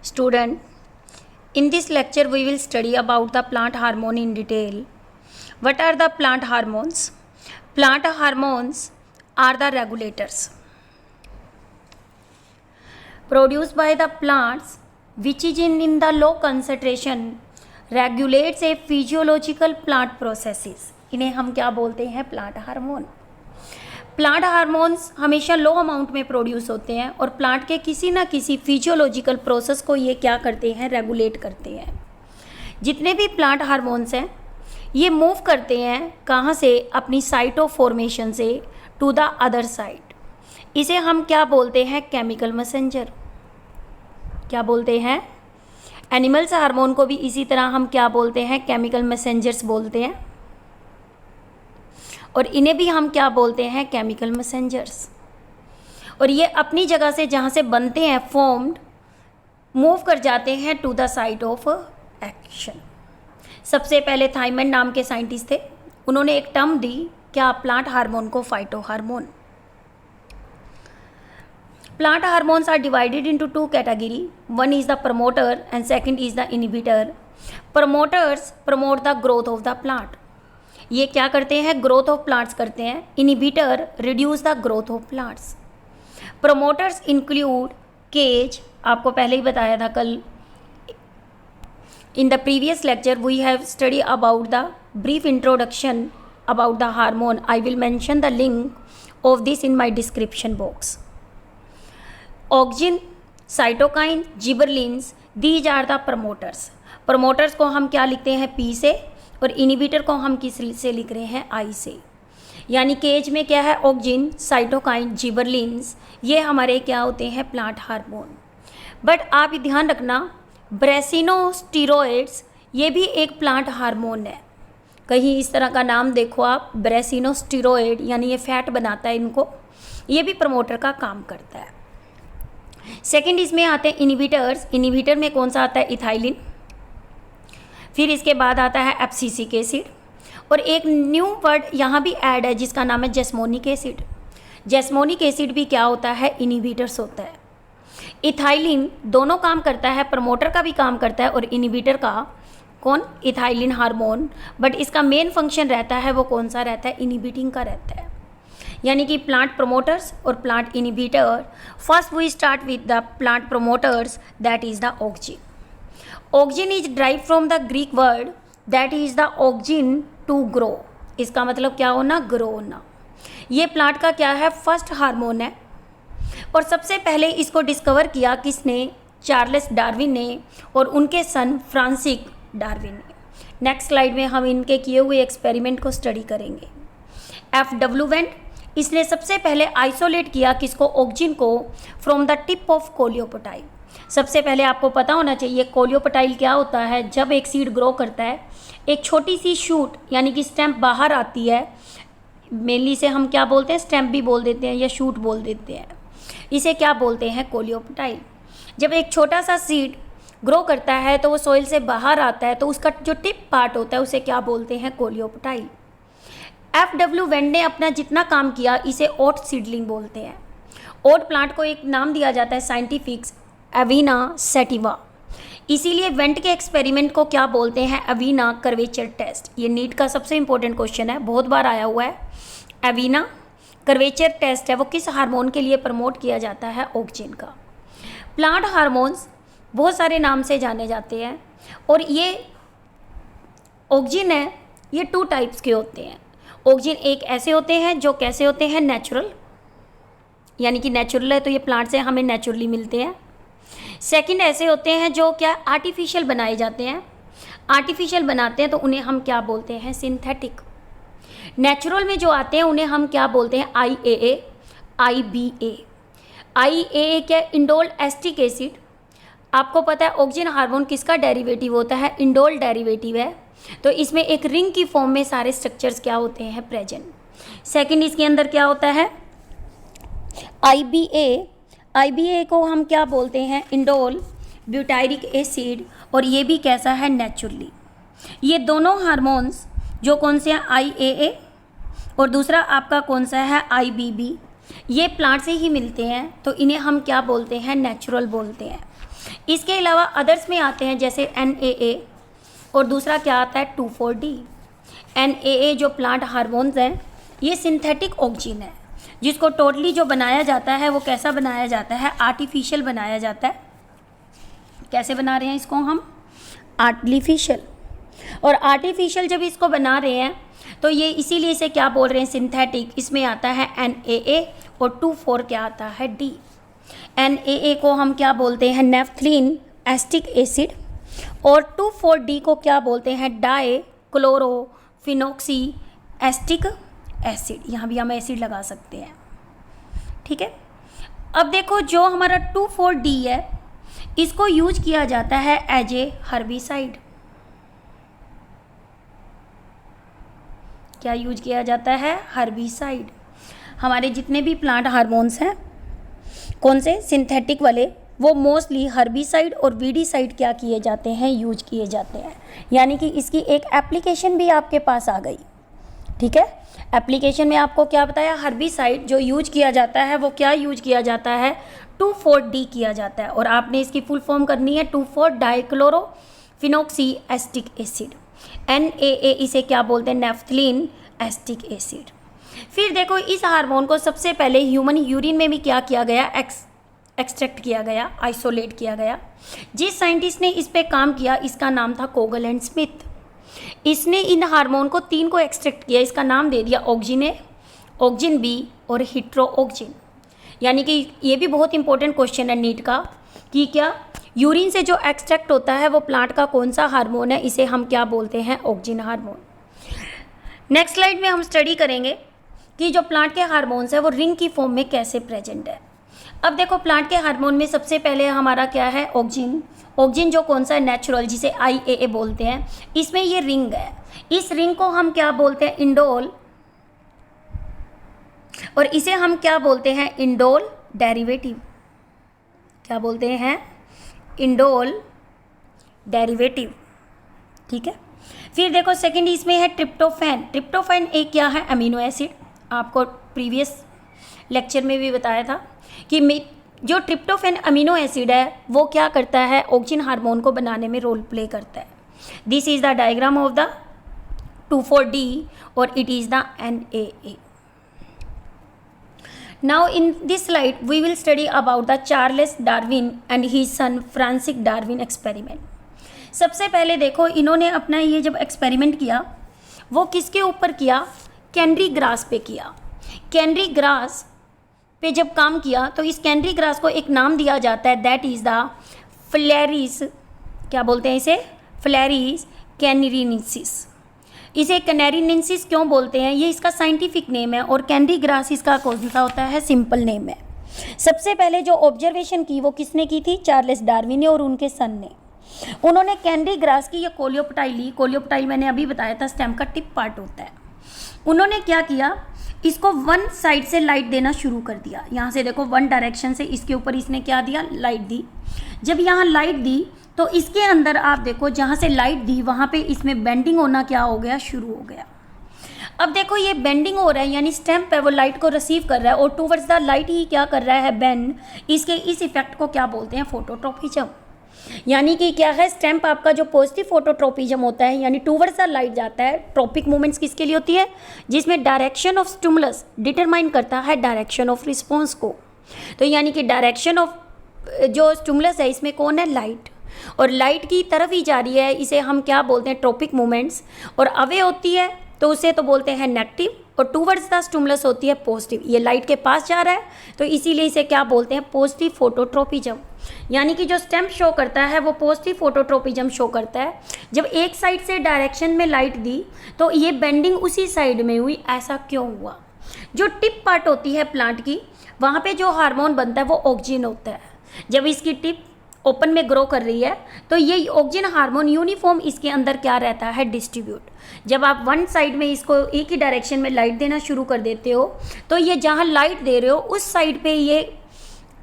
Student, in this lecture we will study about the plant hormone in detail. What are the plant hormones? Plant hormones are the regulators produced by the plants which is in the low concentration regulates a physiological plant processes. इन्हें हम क्या बोलते हैं? Plant hormone. Plant hormones हमेशा लो amount में produce होते हैं और प्लांट के किसी ना किसी फिजियोलॉजिकल प्रोसेस को ये क्या करते हैं? रेगुलेट करते हैं. जितने भी प्लांट हार्मोन्स हैं ये मूव करते हैं कहाँ से? अपनी साइट ऑफ फॉर्मेशन से टू द अदर साइड. इसे हम क्या बोलते हैं? Chemical messenger. क्या बोलते हैं? एनिमल्स हार्मोन को भी इसी तरह हम क्या बोलते हैं? केमिकल मैसेंजर्स बोलते हैं. और इन्हें भी हम क्या बोलते हैं? Chemical messengers. और ये अपनी जगह से जहाँ से बनते हैं फॉर्म्ड मूव कर जाते हैं to the site of action. सबसे पहले थाइमन नाम के साइंटिस्ट थे. उन्होंने एक टर्म दी क्या? प्लांट हार्मोन को phyto hormone. Plant hormones are divided into two categories. One is the promoter and second is the inhibitor. Promoters promote the growth of the plant. ये क्या करते हैं? growth of plants करते हैं. Inhibitor reduce the growth of plants. Promoters include cage. आपको पहले ही बताया था कल. In the previous lecture we have studied about the brief introduction about the hormone. I will mention the link of this in my description box. Auxin, cytokine, gibberellins, these are the promoters. Promoters को हम क्या लिखते हैं? P से. और inhibitor को हम किस से लिख रहे हैं? आई से. यानी केज में क्या है? ऑक्जिन, साइटोकाइन, जिबरलिन्स, ये हमारे क्या होते हैं? Plant hormone. बट आप ध्यान रखना ब्रेसिनोस्टेरॉइड्स ये भी एक प्लांट हार्मोन है. कहीं इस तरह का नाम देखो आप, ब्रेसिनोस्टेरॉइड, यानी ये फैट बनाता है इनको, ये भी प्रमोटर का काम करता है. सेकेंड इसमें आते हैं इनिबिटर्स. इनिबिटर में कौन सा आता है? इथाइलिन. फिर इसके बाद आता है एब्सिसिक एसिड. और एक न्यू वर्ड यहाँ भी ऐड है जिसका नाम है जेस्मोनिक एसिड. जेस्मोनिक एसिड भी क्या होता है? इनिबिटर्स होता है. इथाइलिन दोनों काम करता है, प्रमोटर का भी काम करता है और इनिबिटर का. कौन? Ethylene hormone. बट इसका मेन फंक्शन रहता है वो कौन सा रहता है? इनिबिटिंग का रहता है. यानी कि प्लांट प्रोमोटर्स और plant inhibitor. First we start with the plant promoters, that is the auxin. Auxin is derived from the Greek word that is the auxin to grow. इसका मतलब क्या होना? ग्रो होना. ये प्लांट का क्या है? फर्स्ट हार्मोन है. और सबसे पहले इसको डिस्कवर किया किसने? चार्ल्स डार्विन ने और उनके सन फ्रांसिस डार्विन ने. नेक्स्ट स्लाइड में हम इनके किए हुए एक्सपेरिमेंट को स्टडी करेंगे. F.W. वेंट, इसने सबसे पहले आइसोलेट किया किसको? ऑक्जिन को फ्रॉम द टिप ऑफ कोलियोपोटाइल. सबसे पहले आपको पता होना चाहिए कोलियोपोटाइल क्या होता है. जब एक सीड ग्रो करता है एक छोटी सी शूट यानी कि स्टेम्प बाहर आती है. मेनली से हम क्या बोलते हैं? स्टेम्प भी बोल देते हैं या शूट बोल देते हैं. इसे क्या बोलते हैं? कोलियोपोटाइल. जब एक छोटा सा सीड ग्रो करता है तो वो सॉइल से बाहर आता है तो उसका जो टिप पार्ट होता है उसे क्या बोलते हैं? कोलियोपोटाइल. F.W. वेंट ने अपना जितना काम किया इसे ओट सीडलिंग बोलते हैं. ओट प्लांट को एक नाम दिया जाता है साइंटिफिक्स, एविना सेटिवा. इसीलिए वेंट के एक्सपेरिमेंट को क्या बोलते हैं? Avena curvature test. ये नीट का सबसे इंपॉर्टेंट क्वेश्चन है, बहुत बार आया हुआ है. एविना कर्वेचर टेस्ट है वो किस हार्मोन के लिए प्रमोट किया जाता है? ऑक्जिन का. प्लांट हार्मोन्स बहुत सारे नाम से जाने जाते हैं और ये ऑक्जिन है ये टू टाइप्स के होते हैं. ऑक्जिन एक ऐसे होते हैं जो कैसे होते हैं? नेचुरल, यानी कि नेचुरल है तो ये प्लांट से हमें नेचुरली मिलते हैं. सेकंड ऐसे होते हैं जो क्या? आर्टिफिशियल बनाए जाते हैं. आर्टिफिशियल बनाते हैं तो उन्हें हम क्या बोलते हैं? सिंथेटिक. नेचुरल में जो आते हैं उन्हें हम क्या बोलते हैं? IAA, IBA. IAA क्या? Indole acetic acid. आपको पता है ऑक्जिन हार्मोन किसका डेरिवेटिव होता है? इंडोल डेरिवेटिव है. तो इसमें एक रिंग की फॉर्म में सारे स्ट्रक्चर्स क्या होते हैं? प्रेजेंट. सेकंड इसके अंदर क्या होता है? IBA. IBA को हम क्या बोलते हैं? Indole butyric acid. और ये भी कैसा है? नेचुरली. ये दोनों हार्मोन्स जो कौन से हैं? IAA और दूसरा आपका कौन सा है? IBB. ये प्लांट से ही मिलते हैं तो इन्हें हम क्या बोलते हैं? नेचुरल बोलते हैं. इसके अलावा अदर्स में आते हैं जैसे NAA, और दूसरा क्या आता है 2,4-D। NAA जो प्लांट हार्मोन्स हैं ये सिंथेटिक ऑक्सीजन है, जिसको टोटली जो बनाया जाता है वो कैसा बनाया जाता है, आर्टिफिशियल बनाया जाता है। कैसे बना रहे हैं इसको हम, आर्टिफिशियल। और आर्टिफिशियल जब इसको बना रहे हैं तो ये इसीलिए इसे क्या बोल रहे हैं, सिंथेटिक। इसमें आता है NAA और 2,4 क्या आता है D। NAA को हम क्या बोलते हैं, नेफ्थलीन एस्टिक एसिड, और 2,4-D को क्या बोलते हैं, डाई क्लोरोफिनॉक्सी एस्टिक एसिड। यहाँ भी हम एसिड लगा सकते हैं, ठीक है। अब देखो जो हमारा 2,4-D है इसको यूज किया जाता है एज ए हर्बिसाइड। क्या यूज किया जाता है, हर्बिसाइड। हमारे जितने भी प्लांट हार्मोन्स हैं कौन से, सिंथेटिक वाले, वो मोस्टली हर्बिसाइड और वीडीसाइड क्या किए जाते हैं, यूज किए जाते हैं। यानी कि इसकी एक एप्लीकेशन भी आपके पास आ गई, ठीक है। एप्लीकेशन में आपको क्या बताया, हर्बिसाइड जो यूज किया जाता है वो क्या यूज किया जाता है, 2,4-D किया जाता है। और आपने इसकी फुल फॉर्म करनी है 2,4-डाइक्लोरोफिनॉक्सी एस्टिक एसिड। NAA इसे क्या बोलते हैं, नेफ्थलीन एस्टिक एसिड। फिर देखो इस हार्मोन को सबसे पहले ह्यूमन यूरिन में भी क्या किया गया, एक्सट्रैक्ट किया गया, आइसोलेट किया गया। जिस साइंटिस्ट ने इस पे काम किया इसका नाम था कोगल एंड स्मिथ। इसने इन हार्मोन को 3 को एक्सट्रैक्ट किया, इसका नाम दे दिया ऑक्सिन A, ऑक्सिन B और हिट्रोऑक्सिन। यानी कि ये भी बहुत इंपॉर्टेंट क्वेश्चन है नीट का कि क्या यूरिन से जो एक्सट्रैक्ट होता है वो प्लांट का कौन सा हार्मोन है, इसे हम क्या बोलते हैं, ऑक्सिन हार्मोन। नेक्स्ट स्लाइड में हम स्टडी करेंगे कि जो प्लांट के हार्मोन्स है वो रिंग की फॉर्म में कैसे प्रेजेंट है। अब देखो प्लांट के हार्मोन में सबसे पहले हमारा क्या है, ऑक्सिन। ऑक्सिन जो कौन सा है, नेचुरल, जिसे IAA बोलते हैं। इसमें ये रिंग है, इस रिंग को हम क्या बोलते हैं, इंडोल, और इसे हम क्या बोलते हैं, इंडोल डेरिवेटिव। क्या बोलते हैं, इंडोल डेरिवेटिव, ठीक है। फिर देखो सेकंड इसमें है ट्रिप्टोफैन। ट्रिप्टोफैन एक क्या है, अमीनो एसिड। आपको प्रीवियस लेक्चर में भी बताया था कि जो ट्रिप्टोफैन अमीनो एसिड है वो क्या करता है, ऑक्सिन हार्मोन को बनाने में रोल प्ले करता है। This is the diagram of the 2,4-D और it is the NAA. Now in this slide we will study about the Charles Darwin and his son Francis Darwin experiment. सबसे पहले देखो इन्होंने अपना ये जब एक्सपेरिमेंट किया वो किसके ऊपर किया, कैनरी ग्रास पे किया। कैनरी ग्रास पे जब काम किया तो इस कैनरी ग्रास को एक नाम दिया जाता है, दैट इज़ द फ्लेरिस, क्या बोलते हैं इसे, फ्लेरिस कैनरीनेंसिस। इसे कैनरीनेंसिस क्यों बोलते हैं, ये इसका साइंटिफिक नेम है, और कैनरी ग्रास इसका कौन सा होता है, सिंपल नेम है। सबसे पहले जो ऑब्जर्वेशन की वो किसने की थी, चार्ल्स डार्विन ने और उनके सन ने। उन्होंने कैनरी ग्रास की ये कोलियोप्टाइल ली। कोलियोप्टाइल मैंने अभी बताया था स्टेम का टिप पार्ट होता है। उन्होंने क्या किया, इसको वन साइड से लाइट देना शुरू कर दिया। यहाँ से देखो वन डायरेक्शन से इसके ऊपर इसने क्या दिया, लाइट दी। जब यहाँ लाइट दी तो इसके अंदर आप देखो जहाँ से लाइट दी वहाँ पे इसमें बेंडिंग होना क्या हो गया, शुरू हो गया। अब देखो ये बेंडिंग हो रहा है, यानी स्टेम पे वो लाइट को रिसीव कर रहा है और टूवर्ड्स द लाइट ही क्या कर रहा है, बेंड। इसके इस इफेक्ट को क्या बोलते हैं, फोटोट्रोपिज्म। यानी कि क्या है, स्टैम्प आपका जो पॉजिटिव फोटोट्रोपिज्म होता है यानी टूवर्ड्स द लाइट जाता है। ट्रोपिक मूवमेंट्स किसके लिए होती है, जिसमें डायरेक्शन ऑफ स्टिमुलस डिटरमाइन करता है डायरेक्शन ऑफ रिस्पॉन्स को। तो यानी कि डायरेक्शन ऑफ जो स्टिमुलस है इसमें कौन है, लाइट, और लाइट की तरफ ही जा रही है, इसे हम क्या बोलते हैं, ट्रोपिक मूवमेंट्स। और अवे होती है तो उसे तो बोलते हैं नेगेटिव, और टूवर्ड्स द स्टिमुलस होती है पॉजिटिव। ये लाइट के पास जा रहा है तो इसीलिए इसे क्या बोलते हैं, पॉजिटिव फोटोट्रोपिज्म। यानी कि जो स्टेम शो करता है वो पॉजिटिव फोटोट्रोपिज्म शो करता है। जब एक साइड से डायरेक्शन में लाइट दी तो ये बेंडिंग उसी साइड में हुई। ऐसा क्यों हुआ, जो टिप पार्ट होती है प्लांट की वहाँ पे जो हार्मोन बनता है वो ऑक्सिन होता है। जब इसकी टिप ओपन में ग्रो कर रही है तो ये ऑक्सिन हार्मोन यूनिफॉर्म इसके अंदर क्या रहता है, डिस्ट्रीब्यूट। जब आप वन साइड में इसको एक ही डायरेक्शन में लाइट देना शुरू कर देते हो तो ये जहाँ लाइट दे रहे हो उस साइड पे ये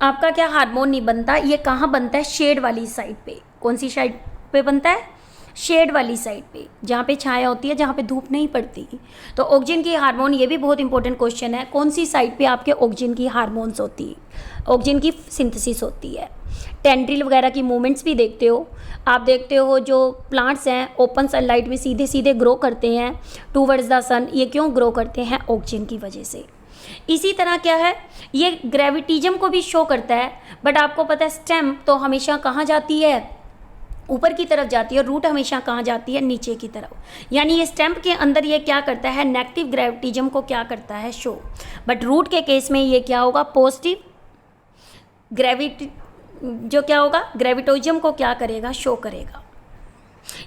आपका क्या हार्मोन नहीं बनता, ये कहाँ बनता है, शेड वाली साइड पे। कौन सी साइड पे बनता है, शेड वाली साइड पे, जहाँ पे छाया होती है, जहाँ पे धूप नहीं पड़ती। तो ऑक्सिन की हार्मोन, ये भी बहुत इंपॉर्टेंट क्वेश्चन है, कौन सी साइड पे आपके ऑक्सिन की हार्मोन्स होती है, ऑक्सीजन की सिंथेसिस होती है। टेंड्रिल वगैरह की मूवमेंट्स भी देखते हो आप, देखते हो जो प्लांट्स हैं ओपन सनलाइट में सीधे सीधे ग्रो करते हैं टूवर्ड्स द सन। ये क्यों ग्रो करते हैं? ऑक्सीजन की वजह से। इसी तरह क्या है, ये ग्रेविटिज्म को भी शो करता है। बट आपको पता है स्टेम तो हमेशा कहाँ जाती है? ऊपर की तरफ जाती है। रूट हमेशा कहाँ जाती है? नीचे की तरफ। यानी ये स्टेम के अंदर ये क्या करता है? नेगेटिव ग्रेविटिज्म को क्या करता है? शो। बट रूट के केस में ये क्या होगा? पॉजिटिव ग्रेविटी जो क्या होगा? ग्रेविटोजियम को क्या करेगा? शो करेगा।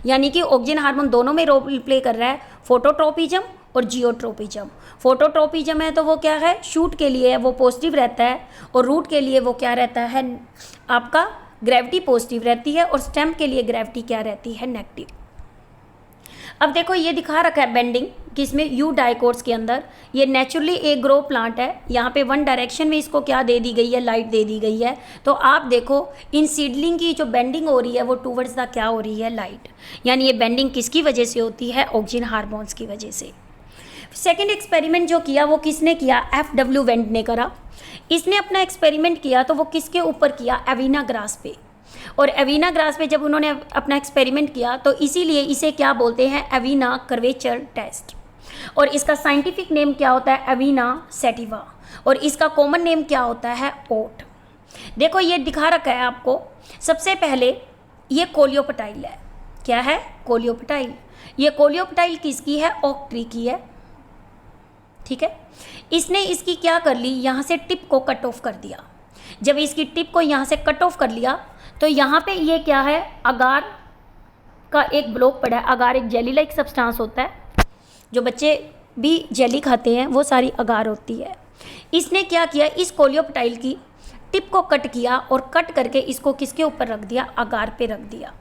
यानी कि ऑक्सीजन हार्मोन दोनों में रोल प्ले कर रहा है, फोटोट्रोपिज्म और जियोट्रोपिज्म। फोटोट्रोपिज्म है तो वो क्या है? शूट के लिए है, वो पॉजिटिव रहता है, और रूट के लिए वो क्या रहता है? आपका ग्रेविटी पॉजिटिव रहती है, और स्टेम के लिए ग्रेविटी क्या रहती है? नेगेटिव। अब देखो ये दिखा रखा है बेंडिंग किसमें? यू डाइकोट्स के अंदर। ये नेचुरली एक ग्रो प्लांट है। यहाँ पे वन डायरेक्शन में इसको क्या दे दी गई है? लाइट दे दी गई है। तो आप देखो इन सीडलिंग की जो बेंडिंग हो रही है वो टूवर्ड्स द क्या हो रही है? लाइट। यानी ये बेंडिंग किसकी वजह से होती है? ऑक्सीजन हार्मोन्स की वजह से। सेकेंड एक्सपेरिमेंट जो किया वो किसने किया? FW वेंट ने करा। इसने अपना एक्सपेरिमेंट किया तो वो किसके ऊपर किया? एविना ग्रास पे। और एविना ग्रास पे जब उन्होंने अपना एक्सपेरिमेंट किया तो इसीलिए इसे क्या बोलते हैं? Avena curvature test. और इसका साइंटिफिक नेम क्या होता है? Avena sativa. और इसका कॉमन नेम क्या होता है? ओट। देखो ये दिखा रखा है आपको। सबसे पहले ये कोलियोपटाइल है। क्या है? कोलियोपटाइल। ये कोलियोपटाइल किसकी है? ओक ट्री की है। ठीक है। इसने इसकी क्या कर ली? यहाँ से टिप को कट ऑफ कर दिया। जब इसकी टिप को यहाँ से कट ऑफ कर लिया तो यहाँ पे ये क्या है? अगार का एक ब्लॉक पड़ा है। अगार एक जेली लाइक सब्सटेंस होता है, जो बच्चे भी जेली खाते हैं वो सारी अगार होती है। इसने क्या किया? इस कोलियोपटाइल की टिप को कट किया और कट करके इसको किसके ऊपर रख दिया? अगार पे रख दिया।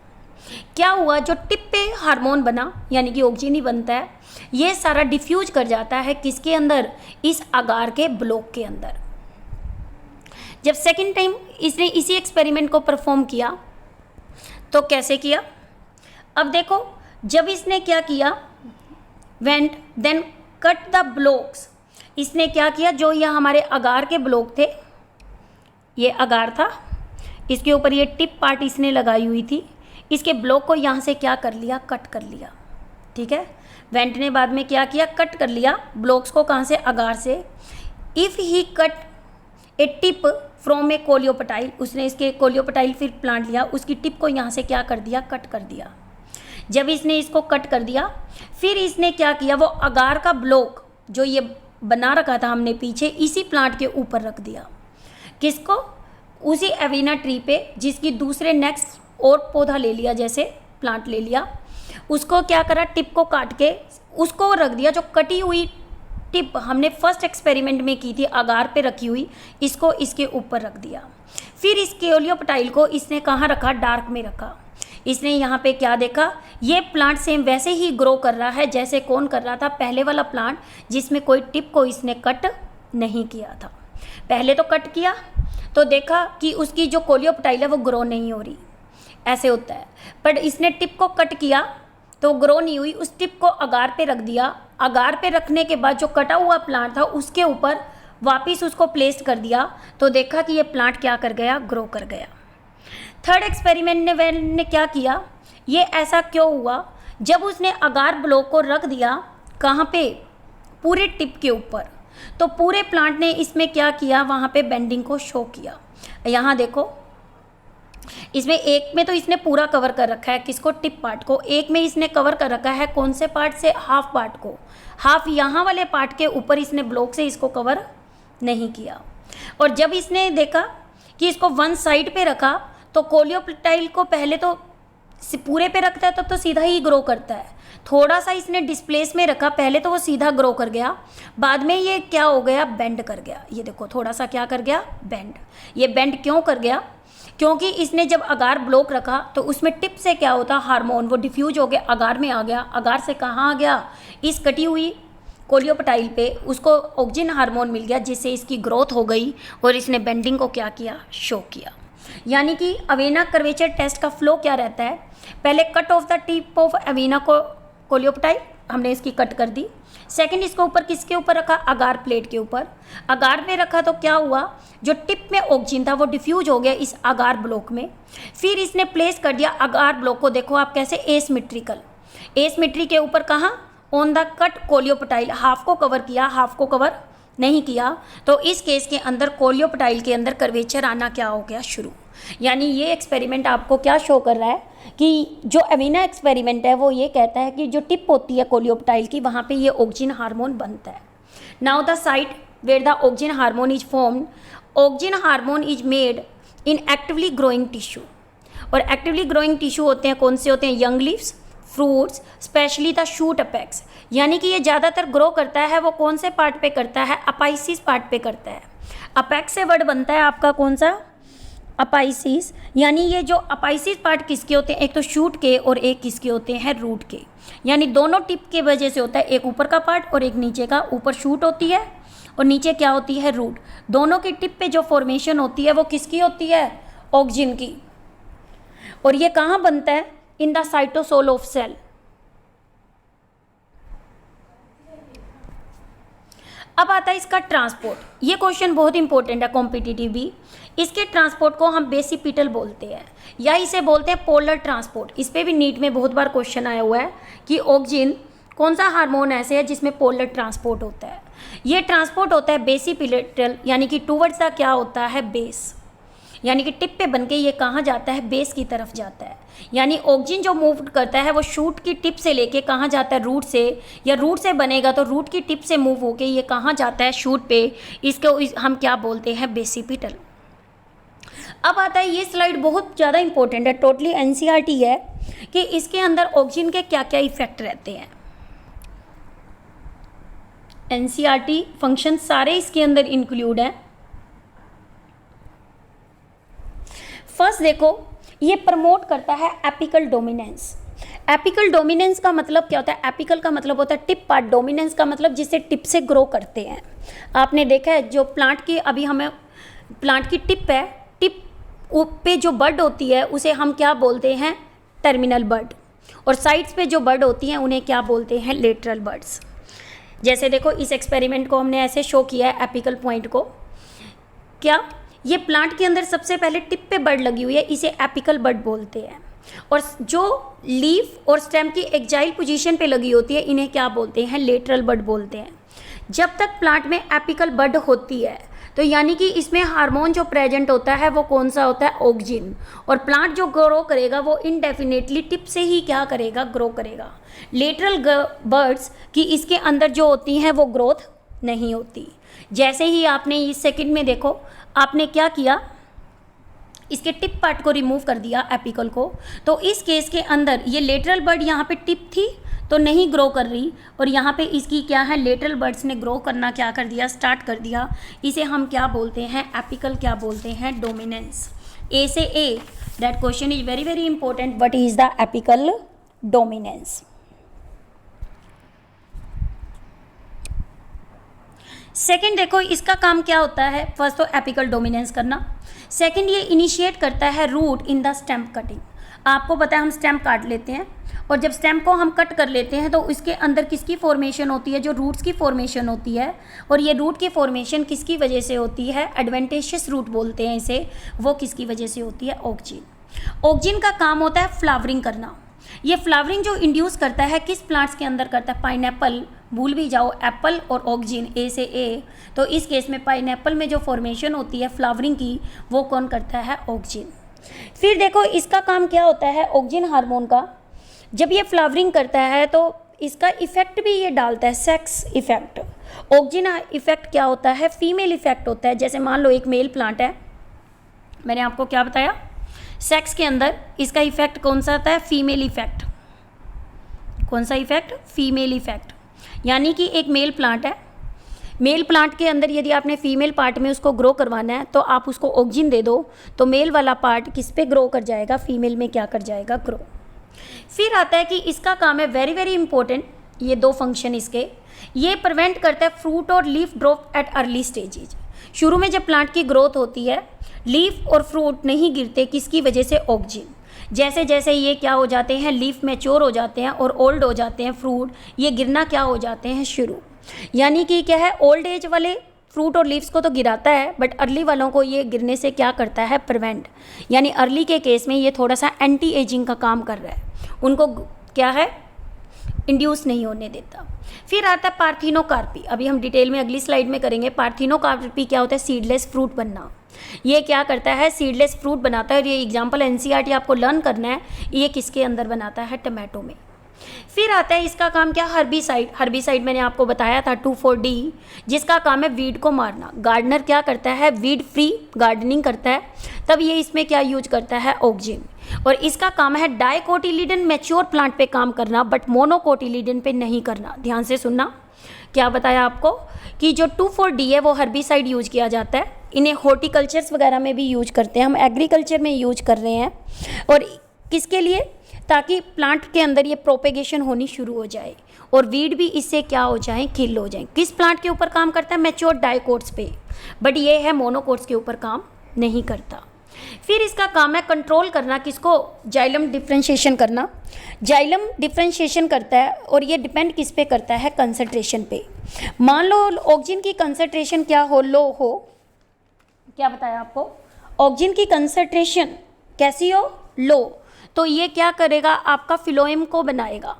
क्या हुआ? जो टिप पे हार्मोन बना यानी कि ऑक्सीजन ही बनता है, ये सारा डिफ्यूज कर जाता है किसके अंदर? इस अगार के ब्लॉक के अंदर। जब सेकेंड टाइम इसने इसी एक्सपेरिमेंट को परफॉर्म किया तो कैसे किया? अब देखो जब इसने क्या किया? Went then cut the blocks. इसने क्या किया? जो यह हमारे अगार के ब्लॉक थे, ये अगार था, इसके ऊपर ये टिप पार्ट इसने लगाई हुई थी, इसके ब्लॉक को यहाँ से क्या कर लिया? कट कर लिया। ठीक है। वेंट ने बाद में क्या किया? कट कर लिया ब्लॉक्स को। कहाँ से? अगार से। If he cut a tip from a coleoptile, उसने इसके कोलियोपटाइल फिर प्लांट लिया, उसकी टिप को यहाँ से क्या कर दिया? कट कर दिया। जब इसने इसको कट कर दिया फिर इसने क्या किया? वो अगार का ब्लॉक जो ये बना रखा था हमने पीछे, इसी प्लांट के ऊपर रख दिया। किसको? उसी एविना ट्री पे, जिसकी दूसरे नेक्स्ट और पौधा ले लिया, जैसे प्लांट ले लिया, उसको क्या करा? टिप को काट के उसको रख दिया। जो कटी हुई टिप हमने फर्स्ट एक्सपेरिमेंट में की थी अगार पे रखी हुई, इसको इसके ऊपर रख दिया। फिर इस कोलियोपटाइल को इसने कहाँ रखा? डार्क में रखा। इसने यहाँ पे क्या देखा? ये प्लांट सेम वैसे ही ग्रो कर रहा है जैसे कौन कर रहा था? पहले वाला प्लांट, जिसमें कोई टिप को इसने कट नहीं किया था। पहले तो कट किया तो देखा कि उसकी जो कोलियोपटाइल है वो ग्रो नहीं हो रही, ऐसे होता है। पर इसने टिप को कट किया तो ग्रो नहीं हुई, उस टिप को अगार पे रख दिया। अगार पे रखने के बाद जो कटा हुआ प्लांट था उसके ऊपर वापस उसको प्लेस कर दिया, तो देखा कि ये प्लांट क्या कर गया? ग्रो कर गया। थर्ड एक्सपेरिमेंट ने क्या किया? ये ऐसा क्यों हुआ? जब उसने अगार ब्लॉक को रख दिया कहाँ पे? पूरे टिप के ऊपर, तो पूरे प्लांट ने इसमें क्या किया? वहाँ पे बेंडिंग को शो किया। यहाँ देखो इसमें एक में तो इसने पूरा कवर कर रखा है, किसको? टिप पार्ट को। एक में इसने कवर कर रखा है कौन से पार्ट से? हाफ पार्ट को। हाफ यहाँ वाले पार्ट के ऊपर इसने ब्लॉक से इसको कवर नहीं किया। और जब इसने देखा कि इसको वन साइड पे रखा तो कोलियोपटाइल को पहले तो पूरे पे रखता है तब तो सीधा ही ग्रो करता है। थोड़ा सा इसने डिस्प्लेस में रखा, पहले तो वो सीधा ग्रो कर गया, बाद में ये क्या हो गया? बेंड कर गया। ये देखो थोड़ा सा क्या कर गया? बेंड। ये बेंड क्यों कर गया? क्योंकि इसने जब अगार ब्लॉक रखा तो उसमें टिप से क्या होता? हार्मोन वो डिफ्यूज हो गया, अगार में आ गया। अगार से कहाँ आ गया? इस कटी हुई कोलियोपटाइल पे उसको ऑक्सीजन हार्मोन मिल गया, जिससे इसकी ग्रोथ हो गई और इसने बेंडिंग को क्या किया? शो किया। यानी कि अवेना कर्वेचर टेस्ट का फ्लो क्या रहता है? पहले cut off the tip of Avena को कोलियोपटाइल, हमने इसकी कट कर दी। सेकंड इसको ऊपर किसके ऊपर रखा, अगार प्लेट के ऊपर। अगार पे रखा तो क्या हुआ, जो टिप में ऑक्सीजन था वो डिफ्यूज हो गया इस अगार ब्लॉक में। फिर इसने प्लेस कर दिया अगार ब्लॉक को, देखो आप कैसे, एसिमेट्रिकल, एसिमेट्री के ऊपर कहाँ, ऑन द कट कोलियोपटाइल। हाफ को कवर किया, हाफ को कवर नहीं किया, तो इस केस के अंदर कोलियोपटाइल के अंदर कर्वेचर आना क्या हो गया, शुरू। यानी ये एक्सपेरिमेंट आपको क्या शो कर रहा है कि जो अमीना एक्सपेरिमेंट है वो ये कहता है कि जो टिप होती है कोलियोपटाइल की, वहाँ पे ये ऑक्सीजन हार्मोन बनता है। Now the site where the oxygen hormone is formed, oxygen hormone is made in actively growing tissue. और एक्टिवली ग्रोइंग टिश्यू होते हैं, कौन से होते हैं, young leaves, fruits, specially the shoot apex. यानी कि ये ज़्यादातर ग्रो करता है वो कौन से पार्ट पे करता है, अपाइसिस पार्ट पे करता है। अपेक्स से वर्ड बनता है आपका कौन सा, अपाइसिस। यानी ये जो अपाइसिस पार्ट किसके होते हैं, एक तो शूट के और एक किसके होते हैं, रूट के। यानी दोनों टिप के वजह से होता है, एक ऊपर का पार्ट और एक नीचे का। ऊपर शूट होती है और नीचे क्या होती है, रूट। दोनों की टिप पे जो फॉर्मेशन होती है वो किसकी होती है, ऑक्सीजन की। और ये कहाँ बनता है, in the cytosol of cell. अब आता है इसका ट्रांसपोर्ट। ये क्वेश्चन बहुत इंपॉर्टेंट है, कॉम्पिटिटिव भी। इसके ट्रांसपोर्ट को हम बेसिपिटल बोलते हैं या इसे बोलते हैं पोलर ट्रांसपोर्ट। इस पे भी नीट में बहुत बार क्वेश्चन आया हुआ है कि ऑक्सीजन कौन सा हार्मोन ऐसे है जिसमें पोलर ट्रांसपोर्ट होता है। ये ट्रांसपोर्ट होता है बेसिपिटल, यानी कि टूवर्ड्स द क्या होता है, बेस। यानी कि टिप पे बनके ये कहाँ जाता है, बेस की तरफ जाता है। यानी ऑक्सीजन जो मूव करता है वो शूट की टिप से लेके कहाँ जाता है, रूट से, या रूट से बनेगा तो रूट की टिप से मूव होके ये कहाँ जाता है, शूट पे। इसको हम क्या बोलते हैं, बेसिपिटल। अब आता है ये स्लाइड बहुत ज़्यादा इंपॉर्टेंट है, टोटली एनसीईआरटी है कि इसके अंदर ऑक्सीजन के क्या क्या इफेक्ट रहते हैं। एनसीईआरटी फंक्शन सारे इसके अंदर इंक्लूड हैं। फर्स्ट देखो, ये प्रमोट करता है एपिकल डोमिनेंस। एपिकल डोमिनेंस का मतलब क्या होता है, एपिकल का मतलब होता है टिप पार्ट, डोमिनेंस का मतलब जिससे टिप से ग्रो करते हैं। आपने देखा है जो प्लांट की, अभी हमें प्लांट की टिप है, टिप पे जो बड होती है उसे हम क्या बोलते हैं, टर्मिनल बड। और साइड्स पे जो बड होती हैं उन्हें क्या बोलते हैं, लेटरल बड्स। जैसे देखो इस एक्सपेरिमेंट को हमने ऐसे शो किया है, एपिकल पॉइंट को। क्या ये प्लांट के अंदर सबसे पहले टिप पे बड लगी हुई है, इसे एपिकल बड बोलते हैं। और जो लीफ और स्टेम की एक्जाइल पोजीशन पे लगी होती है इन्हें क्या बोलते हैं, लेटरल बड बोलते हैं। जब तक प्लांट में एपिकल बड होती है तो यानी कि इसमें हार्मोन जो प्रेजेंट होता है वो कौन सा होता है, ऑक्सीजन। और प्लांट जो ग्रो करेगा वो इनडेफिनेटली टिप से ही क्या करेगा, ग्रो करेगा। लेटरल बर्ड्स की इसके अंदर जो होती हैं वो ग्रोथ नहीं होती। जैसे ही आपने इस सेकंड में देखो, आपने क्या किया, इसके टिप पार्ट को रिमूव कर दिया, एपिकल को। तो इस केस के अंदर ये लेटरल बर्ड यहाँ पे टिप थी तो नहीं ग्रो कर रही, और यहाँ पे इसकी क्या है, लेटरल बर्ड्स ने ग्रो करना क्या कर दिया, स्टार्ट कर दिया। इसे हम क्या बोलते हैं, एपिकल क्या बोलते हैं, डोमिनेंस। ए से A, that question is very very important, what is the apical dominance. Second देखो इसका काम क्या होता है, फर्स्ट तो एपिकल डोमिनेंस करना। सेकेंड ये इनिशिएट करता है root in the stem cutting. आपको पता है हम स्टेम काट लेते हैं, और जब स्टेम को हम कट कर लेते हैं तो इसके अंदर किसकी फॉर्मेशन होती है, जो रूट्स की फॉर्मेशन होती है। और ये रूट की फॉर्मेशन किसकी वजह से होती है, एडवेंटेशियस रूट बोलते हैं इसे। वो किसकी वजह से होती है, ऑक्सीजन। ऑक्सीजन का काम होता है फ्लावरिंग करना। ये फ्लावरिंग जो इंड्यूस करता है किस प्लांट्स के अंदर करता है, पाइनएप्पल। भूल भी जाओ एप्पल और ऑक्सीजन, ए से ए। तो इस केस में पाइनएप्पल में जो फॉर्मेशन होती है फ्लावरिंग की, वो कौन करता है, ऑक्सीजन। फिर देखो इसका काम क्या होता है, ऑक्सीजन हार्मोन का। जब ये फ्लावरिंग करता है तो इसका इफेक्ट भी ये डालता है, सेक्स इफेक्ट। ऑक्सीजन इफेक्ट क्या होता है, फीमेल इफेक्ट होता है। जैसे मान लो एक मेल प्लांट है, मैंने आपको क्या बताया, सेक्स के अंदर इसका इफेक्ट कौन सा आता है, फीमेल इफेक्ट। कौन सा इफेक्ट, फीमेल इफेक्ट। यानी कि एक मेल प्लांट है, मेल प्लांट के अंदर यदि आपने फीमेल पार्ट में उसको ग्रो करवाना है तो आप उसको ऑक्सीजन दे दो, तो मेल वाला पार्ट किस पे ग्रो कर जाएगा, फीमेल में क्या कर जाएगा, ग्रो। फिर आता है कि इसका काम है वेरी वेरी इंपॉर्टेंट, ये दो फंक्शन इसके, ये प्रिवेंट करता है फ्रूट और leaf drop at early stages. शुरू में जब प्लांट की ग्रोथ होती है लीफ और फ्रूट नहीं गिरते, किसकी वजह से, ऑक्सीजन। जैसे जैसे ये क्या हो जाते हैं, लीफ मैच्योर हो जाते हैं और ओल्ड हो जाते हैं फ्रूट, ये गिरना क्या हो जाते हैं, शुरू। यानी कि क्या है, ओल्ड एज वाले फ्रूट और लीव्स को तो गिराता है, बट अर्ली वालों को ये गिरने से क्या करता है, प्रिवेंट। यानी अर्ली के केस में ये थोड़ा सा एंटी एजिंग का काम कर रहा है, उनको क्या है, इंड्यूस नहीं होने देता। फिर आता है पार्थिनोकार्पी। अभी हम डिटेल में अगली स्लाइड में करेंगे। पार्थिनोकार्पी क्या होता है, सीडलेस फ्रूट बनना। ये क्या करता है, सीडलेस फ्रूट बनाता है। और ये एग्जाम्पल एनसीईआरटी आपको लर्न करना है, ये किसके अंदर बनाता है, टमाटो में। फिर आता है इसका काम क्या, हर्बिसाइड। हर्बिसाइड मैंने आपको बताया था 2,4-D, जिसका काम है वीड को मारना। गार्डनर क्या करता है, वीड फ्री गार्डनिंग करता है, तब ये इसमें क्या यूज करता है, ऑक्जिन। और इसका काम है डाइकोटिलीडन मैच्योर प्लांट पे काम करना, बट मोनोकोटिलीडन पे नहीं करना। ध्यान से सुनना, क्या बताया आपको कि जो 2,4-D है वो हर्बिसाइड यूज किया जाता है। इन्हें हॉर्टिकल्चर्स वगैरह में भी यूज करते हैं, हम एग्रीकल्चर में यूज कर रहे हैं। और किसके लिए, ताकि प्लांट के अंदर ये प्रोपेगेशन होनी शुरू हो जाए और वीड भी इससे क्या हो जाए, किल हो जाए। किस प्लांट के ऊपर काम करता है, मैच्योर डाइकोट्स पे, बट ये है मोनोकोट्स के ऊपर काम नहीं करता। फिर इसका काम है कंट्रोल करना, किसको, जाइलम डिफ्रेंशिएशन करना। जाइलम डिफ्रेंशिएशन करता है और ये डिपेंड किस पे करता है, कंसंट्रेशन पे। मान लो ऑक्सीजन की कंसंट्रेशन क्या हो, लो हो। क्या बताया आपको, ऑक्सीजन की कंसंट्रेशन कैसी हो, लो, तो ये क्या करेगा, आपका फिलोएम को बनाएगा।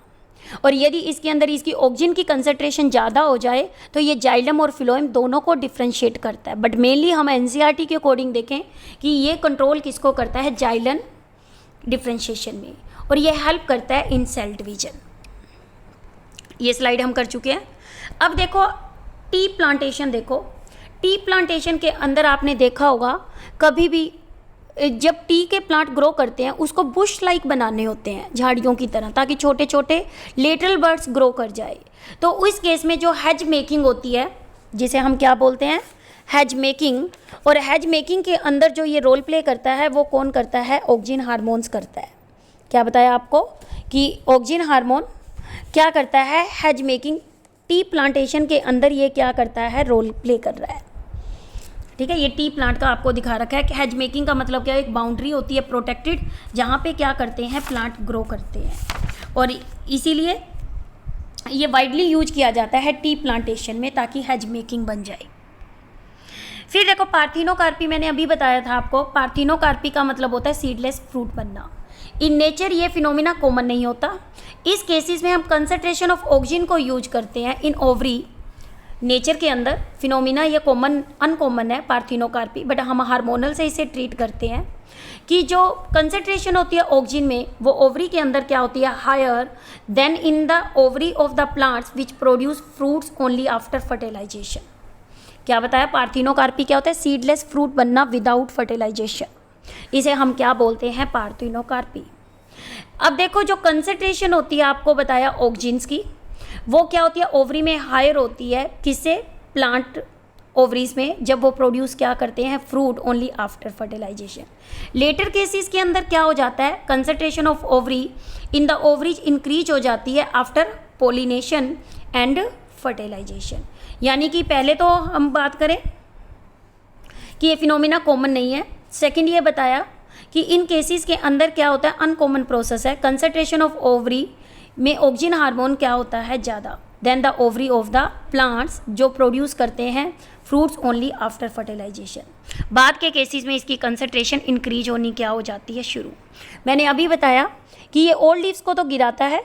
और यदि इसके अंदर इसकी ऑक्सीजन की कंसंट्रेशन ज़्यादा हो जाए तो ये जाइलम और फिलोएम दोनों को डिफ्रेंशिएट करता है। बट मेनली हम एनसीईआरटी के अकॉर्डिंग देखें कि ये कंट्रोल किसको करता है, जाइलम डिफ्रेंशिएशन में, और ये हेल्प करता है इन सेल डिवीजन। ये स्लाइड हम कर चुके हैं। अब देखो टी प्लांटेशन। देखो टी प्लांटेशन के अंदर आपने देखा होगा, कभी भी जब टी के प्लांट ग्रो करते हैं उसको बुश लाइक बनाने होते हैं, झाड़ियों की तरह, ताकि छोटे छोटे लेटरल बर्ड्स ग्रो कर जाए। तो उस केस में जो हेज मेकिंग होती है, जिसे हम क्या बोलते हैं, हेज मेकिंग। और हेज मेकिंग के अंदर जो ये रोल प्ले करता है वो कौन करता है, ऑक्सिन हार्मोन्स करता है। क्या बताया आपको कि ऑक्सिन हार्मोन क्या करता है, हेज मेकिंग, टी प्लांटेशन के अंदर ये क्या करता है, रोल प्ले कर रहा है। ठीक है, ये टी प्लांट का आपको दिखा रखा है कि हेज मेकिंग का मतलब क्या है, एक बाउंड्री होती है प्रोटेक्टेड, जहाँ पे क्या करते हैं, प्लांट ग्रो करते हैं। और इसीलिए ये वाइडली यूज किया जाता है टी प्लांटेशन में, ताकि हेज मेकिंग बन जाए। फिर देखो पार्थिनोकार्पी, मैंने अभी बताया था आपको, पार्थिनोकार्पी का मतलब होता है सीडलेस फ्रूट बनना। इन नेचर ये फिनोमिना कॉमन नहीं होता। इस केसेस में हम कंसंट्रेशन ऑफ ऑक्सीजन को यूज करते हैं इन ओवरी। नेचर के अंदर फिनोमिना ये कॉमन अनकॉमन है पार्थिनोकार्पी, बट हम हार्मोनल से इसे ट्रीट करते हैं कि जो कंसंट्रेशन होती है ऑक्सीजन में वो ओवरी के अंदर क्या होती है, higher than in the ovary of the plants which produce fruits only after fertilization. क्या बताया, पार्थिनोकार्पी क्या होता है, सीडलेस फ्रूट बनना विदाउट फर्टिलाइजेशन, इसे हम क्या बोलते हैं, पार्थिनोकार्पी। अब देखो जो कंसंट्रेशन होती है आपको बताया ऑक्सीजन की, वो क्या होती है, ओवरी में हायर होती है, किससे, प्लांट ओवरीज में, जब वो प्रोड्यूस क्या करते हैं, fruit only after fertilization. Latter cases के अंदर क्या हो जाता है, concentration of ovary in the ovaries increase हो जाती है आफ्टर पोलिनेशन एंड फर्टिलाइजेशन। यानी कि पहले तो हम बात करें कि ये फिनोमिना कॉमन नहीं है। सेकंड ये बताया कि इन केसेस के अंदर क्या होता है, अनकॉमन प्रोसेस है, कंसंट्रेशन ऑफ ओवरी में ऑक्सीजन हार्मोन क्या होता है, ज़्यादा than the ovary of the plants, जो प्रोड्यूस करते हैं फ्रूट्स ओनली आफ्टर फर्टिलाइजेशन। बाद के केसेस में इसकी कंसंट्रेशन इंक्रीज होनी क्या हो जाती है, शुरू। मैंने अभी बताया कि ये ओल्ड लीव्स को तो गिराता है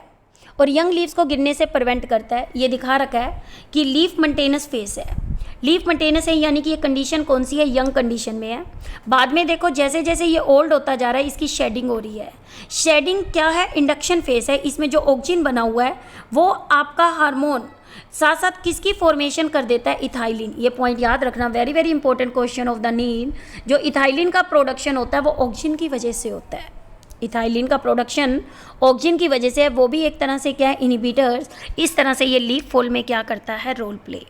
और यंग लीव्स को गिरने से प्रिवेंट करता है। ये दिखा रखा है कि लीफ मेंटेनेंस फेस है, लीफ मेंटेनेंस है, यानी कि ये कंडीशन कौन सी है, यंग कंडीशन में है। बाद में देखो जैसे जैसे ये ओल्ड होता जा रहा है इसकी शेडिंग हो रही है। शेडिंग क्या है, इंडक्शन फेस है। इसमें जो ऑक्सीजन बना हुआ है वो आपका हार्मोन साथ साथ किसकी फॉर्मेशन कर देता है, इथाइलिन। ये पॉइंट याद रखना, very very important question of the need. जो इथाइलिन का प्रोडक्शन होता है वो ऑक्सीजन की वजह से होता है। इथाइलिन का प्रोडक्शन ऑक्सीजन की वजह से है, वो भी एक तरह से क्या है, इनहिबिटर्स। इस तरह से ये लीफ फॉल में क्या करता है, रोल प्ले।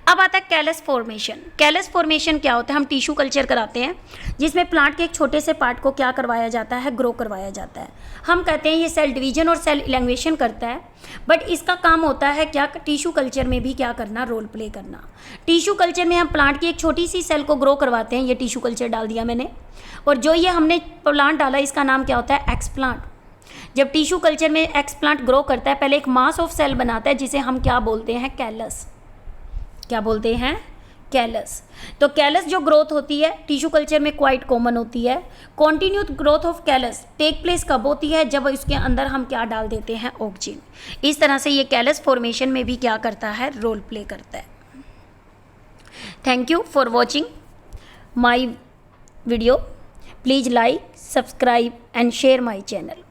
अब आता है कैलस फॉर्मेशन। कैलस फॉर्मेशन क्या होता है? हम टिश्यू कल्चर कराते हैं जिसमें प्लांट के एक छोटे से पार्ट को क्या करवाया जाता है? ग्रो करवाया जाता है। हम कहते हैं ये सेल डिवीजन और सेल इलैंग्वेशन करता है, बट इसका काम होता है क्या? टिश्यू कल्चर में भी क्या करना? रोल प्ले करना। टिश्यू कल्चर में हम प्लांट की एक छोटी सी सेल को ग्रो करवाते हैं। ये टिश्यू कल्चर डाल दिया मैंने, और जो ये हमने प्लांट डाला इसका नाम क्या होता है? एक्सप्लांट। जब टिश्यू कल्चर में एक्सप्लांट ग्रो करता है, पहले एक मास ऑफ सेल बनाता है जिसे हम क्या बोलते हैं? कैलस। क्या बोलते हैं? कैलस। तो कैलस जो ग्रोथ होती है टिश्यू कल्चर में क्वाइट कॉमन होती है। Continued growth of callus take place कब होती है? जब इसके अंदर हम क्या डाल देते हैं? ऑक्सीजन। इस तरह से ये कैलस फॉर्मेशन में भी क्या करता है? रोल प्ले करता है। Thank you for watching my video. Please like, subscribe and share my channel.